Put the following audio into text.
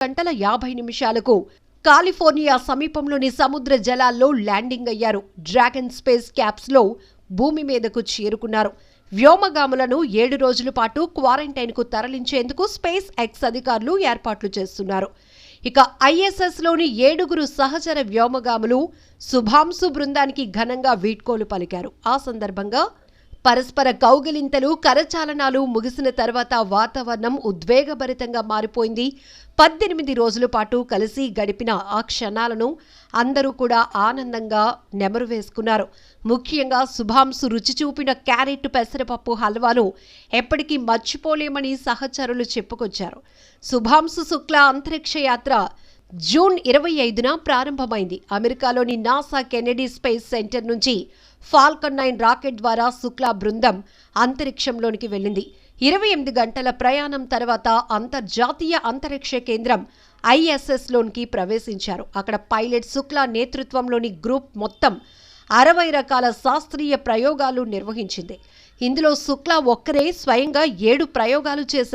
గంటల 50 నిమిషాలకు కాలిఫోర్నియా సమీపంలోని సముద్ర జలాల్లో ల్యాండింగ్ అయ్యారు. డ్రాగన్ స్పేస్ క్యాప్స్లో భూమి మీదకు చేరుకున్నారు. వ్యోమగాములను 7 రోజుల పాటు క్వారంటైన్కు తరలించేందుకు స్పేస్ ఎక్స్ అధికారులు ఏర్పాట్లు చేస్తున్నారు. ఇక ఐఎస్ఎస్లోని 7గురు సహచర వ్యోమగాములు శుభాంశు బృందానికి ఘనంగా వీడ్కోలు పలికారు. ఆ సందర్భంగా పరస్పర కౌగిలింతలు, కరచాలనాలు ముగిసిన తర్వాత వాతావరణం ఉద్వేగభరితంగా మారిపోయింది. 18 రోజుల పాటు కలిసి గడిపిన ఆ క్షణాలను అందరూ కూడా ఆనందంగా నెమరు వేసుకున్నారు. ముఖ్యంగా శుభాంశు రుచి చూపిన క్యారెట్ పెసరపప్పు హల్వాను ఎప్పటికీ మర్చిపోలేమని సహచరులు చెప్పుకొచ్చారు. శుభాంశు శుక్లా అంతరిక్ష యాత్ర జూన్ 25న ప్రారంభమైంది. అమెరికాలోని నాసా కెనెడీ స్పేస్ సెంటర్ నుంచి ఫాల్కన్ 9 రాకెట్ ద్వారా శుక్లా బృందం అంతరిక్షంలోనికి వెళ్ళింది. 28 గంటల ప్రయాణం తర్వాత అంతర్జాతీయ అంతరిక్ష కేంద్రం ఐఎస్ఎస్లోనికి ప్రవేశించారు. అక్కడ పైలట్ శుక్లా నేతృత్వంలోని గ్రూప్ మొత్తం 60 రకాల శాస్త్రీయ ప్రయోగాలు నిర్వహించింది. ఇందులో శుక్లా ఒక్కరే స్వయంగా 7 ప్రయోగాలు చేశారు.